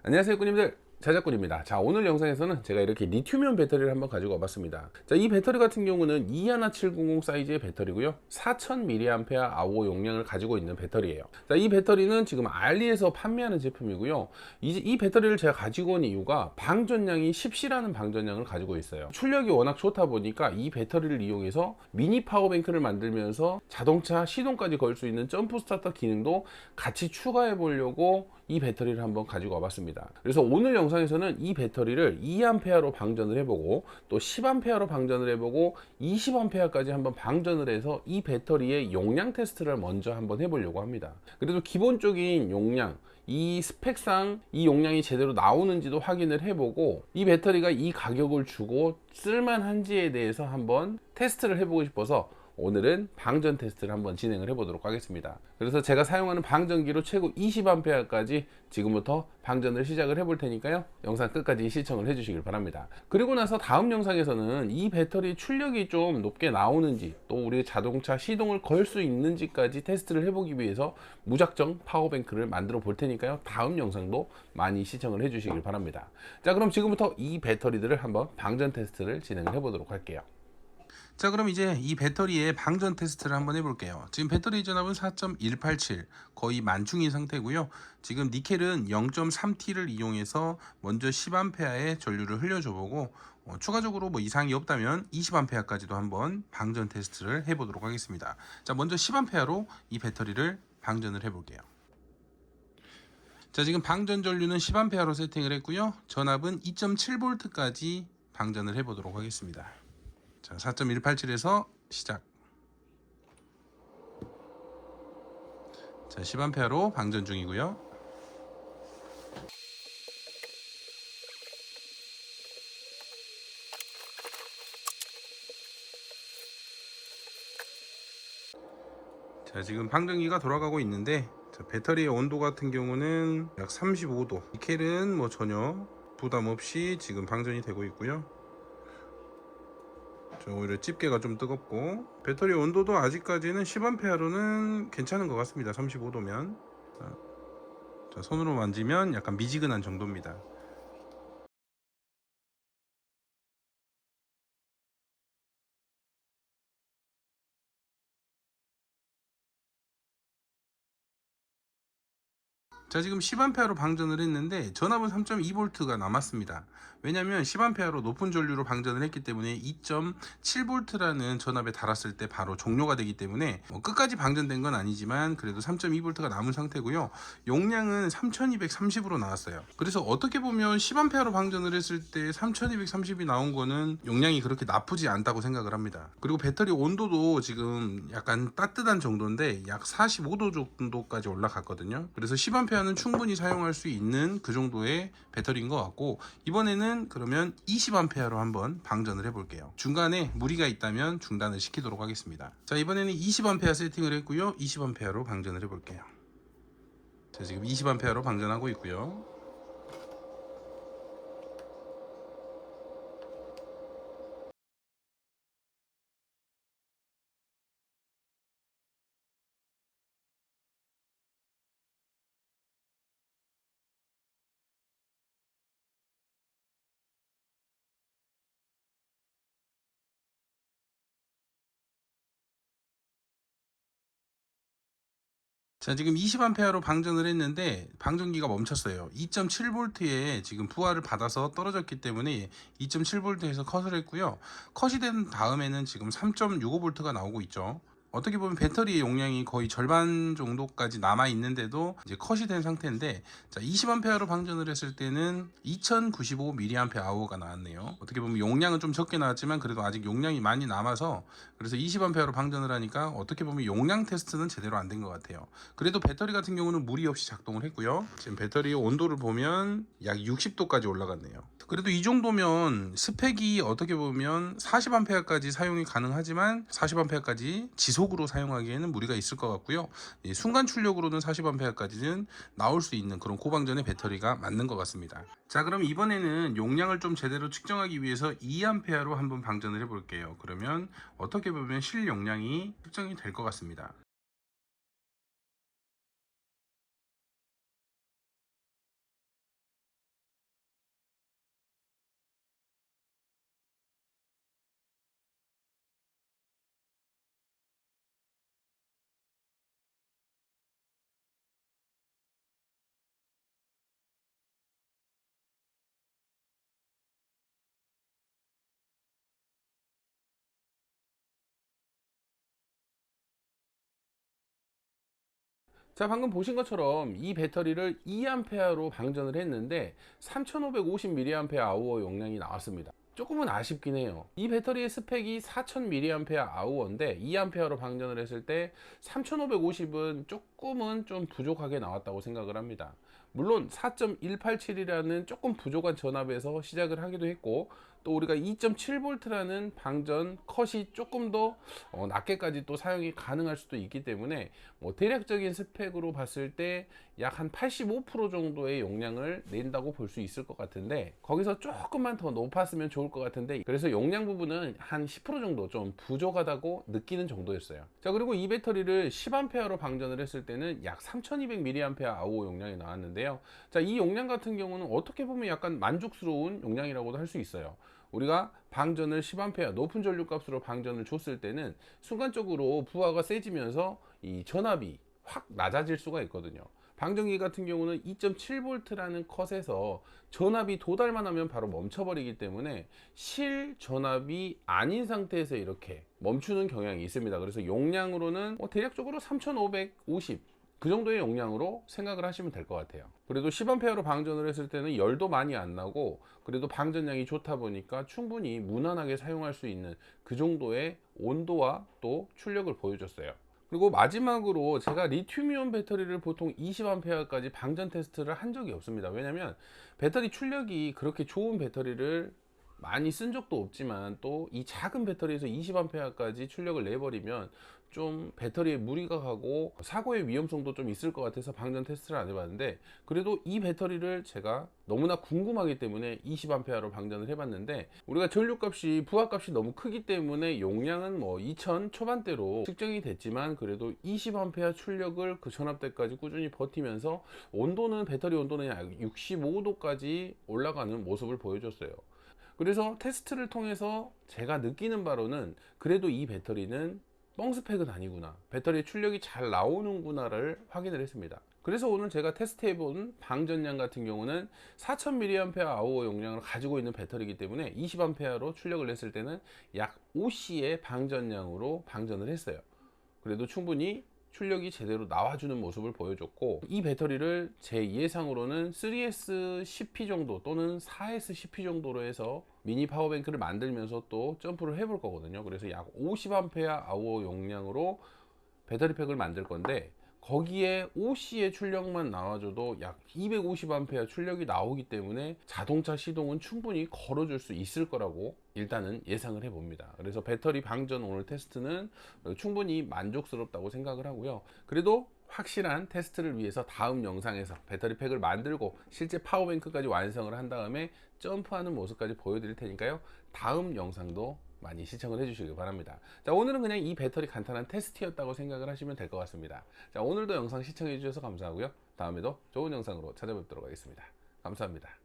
안녕하세요 꾸님들, 자작꾼입니다. 자, 오늘 영상에서는 제가 이렇게 리튬이온 배터리를 한번 가지고 와봤습니다. 자, 이 배터리 같은 경우는 21700 사이즈의 배터리고요, 4000mAh 아호 용량을 가지고 있는 배터리예요. 자, 이 배터리는 지금 알리에서 판매하는 제품이고요. 이 배터리를 제가 가지고 온 이유가 방전량이 10C라는 방전량을 가지고 있어요. 출력이 워낙 좋다 보니까 이 배터리를 이용해서 미니 파워뱅크를 만들면서 자동차 시동까지 걸 수 있는 점프 스타터 기능도 같이 추가해 보려고 이 배터리를 한번 가지고 와봤습니다. 그래서 오늘 영상에서는 이 배터리를 2A로 방전을 해보고, 또 10A로 방전을 해보고, 20A까지 한번 방전을 해서 이 배터리의 용량 테스트를 먼저 한번 해보려고 합니다. 그래도 기본적인 용량, 이 스펙상 이 용량이 제대로 나오는지도 확인을 해보고, 이 배터리가 이 가격을 주고 쓸만한지에 대해서 한번 테스트를 해보고 싶어서 오늘은 방전 테스트를 한번 진행을 해보도록 하겠습니다. 그래서 제가 사용하는 방전기로 최고 20A까지 지금부터 방전을 시작을 해볼 테니까요, 영상 끝까지 시청을 해주시길 바랍니다. 그리고 나서 다음 영상에서는 이 배터리 출력이 좀 높게 나오는지, 또 우리 자동차 시동을 걸 수 있는지까지 테스트를 해보기 위해서 무작정 파워뱅크를 만들어 볼 테니까요, 다음 영상도 많이 시청을 해주시길 바랍니다. 자, 그럼 지금부터 이 배터리들을 한번 방전 테스트를 진행을 해보도록 할게요. 자, 그럼 이제 이 배터리의 방전 테스트를 한번 해볼게요. 지금 배터리 전압은 4.187, 거의 만충인 상태고요. 지금 니켈은 0.3T를 이용해서 먼저 10A의 전류를 흘려줘 보고, 추가적으로 뭐 이상이 없다면 20A까지도 한번 방전 테스트를 해보도록 하겠습니다. 자, 먼저 10A로 이 배터리를 방전을 해볼게요. 자, 지금 방전 전류는 10A로 세팅을 했고요. 전압은 2.7V까지 방전을 해보도록 하겠습니다. 자, 4.187에서 시작. 자, 10A로 방전 중이고요. 자, 지금 방전기가 돌아가고 있는데, 자, 배터리의 온도 같은 경우는 약 35도. 니켈은 뭐 전혀 부담 없이 지금 방전이 되고 있고요. 오히려 집게가 좀 뜨겁고, 배터리 온도도 아직까지는 10A로는 괜찮은 것 같습니다. 35도면. 자, 손으로 만지면 약간 미지근한 정도입니다. 자, 지금 10A로 방전을 했는데 전압은 3.2V가 남았습니다. 왜냐면 10A로 높은 전류로 방전을 했기 때문에 2.7V라는 전압에 달았을 때 바로 종료가 되기 때문에 끝까지 방전된 건 아니지만 그래도 3.2V가 남은 상태고요. 용량은 3230으로 나왔어요. 그래서 어떻게 보면 10A로 방전을 했을 때 3230이 나온 거는 용량이 그렇게 나쁘지 않다고 생각을 합니다. 그리고 배터리 온도도 지금 약간 따뜻한 정도인데 약 45도 정도까지 올라갔거든요. 그래서 10A는 충분히 사용할 수 있는 그 정도의 배터리인 것 같고, 이번에는 그러면 20A로 한번 방전을 해볼게요. 중간에 무리가 있다면 중단을 시키도록 하겠습니다. 자, 이번에는 20A 세팅을 했고요, 20A로 방전을 해볼게요. 자, 지금 20A로 방전하고 있고요. 자, 지금 20A로 방전을 했는데 방전기가 멈췄어요. 2.7V에 지금 부하를 받아서 떨어졌기 때문에 2.7V에서 컷을 했고요. 컷이 된 다음에는 지금 3.65V가 나오고 있죠. 어떻게 보면 배터리의 용량이 거의 절반 정도까지 남아 있는데도 이제 컷이 된 상태인데, 자, 20A로 방전을 했을 때는 2095mAh가 나왔네요. 어떻게 보면 용량은 좀 적게 나왔지만 그래도 아직 용량이 많이 남아서, 그래서 20A로 방전을 하니까 어떻게 보면 용량 테스트는 제대로 안 된 것 같아요. 그래도 배터리 같은 경우는 무리 없이 작동을 했고요. 지금 배터리 온도를 보면 약 60도까지 올라갔네요. 그래도 이 정도면 스펙이 어떻게 보면 40A까지 사용이 가능하지만 40A까지 지속으로 사용하기에는 무리가 있을 것 같고요. 순간 출력으로는 40A까지는 나올 수 있는 그런 고방전의 배터리가 맞는 것 같습니다. 자, 그럼 이번에는 용량을 좀 제대로 측정하기 위해서 2A로 한번 방전을 해볼게요. 그러면 어떻게 보면 실 용량이 측정이 될 것 같습니다. 자, 방금 보신 것처럼 이 배터리를 2A로 방전을 했는데 3550mAh 용량이 나왔습니다. 조금은 아쉽긴 해요. 이 배터리의 스펙이 4000mAh인데 2A로 방전을 했을 때 3550은 조금은 좀 부족하게 나왔다고 생각을 합니다. 물론 4.187이라는 조금 부족한 전압에서 시작을 하기도 했고, 또 우리가 2.7V라는 방전 컷이 조금 더 낮게까지 또 사용이 가능할 수도 있기 때문에 뭐 대략적인 스펙으로 봤을 때 약 한 85% 정도의 용량을 낸다고 볼 수 있을 것 같은데, 거기서 조금만 더 높았으면 좋을 것 같은데, 그래서 용량 부분은 한 10% 정도 좀 부족하다고 느끼는 정도였어요. 자, 그리고 이 배터리를 10A로 방전을 했을 때는 약 3200mAh 용량이 나왔는데요. 자, 이 용량 같은 경우는 어떻게 보면 약간 만족스러운 용량이라고도 할 수 있어요. 우리가 방전을 10A 높은 전류값으로 방전을 줬을 때는 순간적으로 부하가 세지면서 이 전압이 확 낮아질 수가 있거든요. 방전기 같은 경우는 2.7V라는 컷에서 전압이 도달만 하면 바로 멈춰버리기 때문에 실 전압이 아닌 상태에서 이렇게 멈추는 경향이 있습니다. 그래서 용량으로는 대략적으로 3550 그 정도의 용량으로 생각을 하시면 될 것 같아요. 그래도 10A로 방전을 했을 때는 열도 많이 안 나고, 그래도 방전량이 좋다 보니까 충분히 무난하게 사용할 수 있는 그 정도의 온도와 또 출력을 보여줬어요. 그리고 마지막으로 제가 리튬이온 배터리를 보통 20A까지 방전 테스트를 한 적이 없습니다. 왜냐면 배터리 출력이 그렇게 좋은 배터리를 많이 쓴 적도 없지만, 또 이 작은 배터리에서 20A까지 출력을 내버리면 좀 배터리에 무리가 가고 사고의 위험성도 좀 있을 것 같아서 방전 테스트를 안 해봤는데, 그래도 이 배터리를 제가 너무나 궁금하기 때문에 20A로 방전을 해봤는데, 우리가 전류값이 부하값이 너무 크기 때문에 용량은 뭐 2000 초반대로 측정이 됐지만, 그래도 20A 출력을 그 전압대까지 꾸준히 버티면서 온도는, 배터리 온도는 약 65도까지 올라가는 모습을 보여줬어요. 그래서 테스트를 통해서 제가 느끼는 바로는 그래도 이 배터리는 뻥스펙은 아니구나, 배터리의 출력이 잘 나오는구나를 확인을 했습니다. 그래서 오늘 제가 테스트해본 방전량 같은 경우는 4000mAh 용량을 가지고 있는 배터리이기 때문에 20A로 출력을 냈을 때는 약 5C의 방전량으로 방전을 했어요. 그래도 충분히 출력이 제대로 나와주는 모습을 보여줬고, 이 배터리를 제 예상으로는 3S10P 정도 또는 4S10P 정도로 해서 미니 파워뱅크를 만들면서 또 점프를 해볼 거거든요. 그래서 약 50Ah 용량으로 배터리팩을 만들 건데, 거기에 5C의 출력만 나와줘도 약 250A 출력이 나오기 때문에 자동차 시동은 충분히 걸어줄 수 있을 거라고 일단은 예상을 해봅니다. 그래서 배터리 방전 오늘 테스트는 충분히 만족스럽다고 생각을 하고요. 그래도 확실한 테스트를 위해서 다음 영상에서 배터리팩을 만들고 실제 파워뱅크까지 완성을 한 다음에 점프하는 모습까지 보여드릴 테니까요. 다음 영상도 많이 시청을 해주시기 바랍니다. 자, 오늘은 그냥 이 배터리 간단한 테스트였다고 생각을 하시면 될 것 같습니다. 자, 오늘도 영상 시청해 주셔서 감사하고요. 다음에도 좋은 영상으로 찾아뵙도록 하겠습니다. 감사합니다.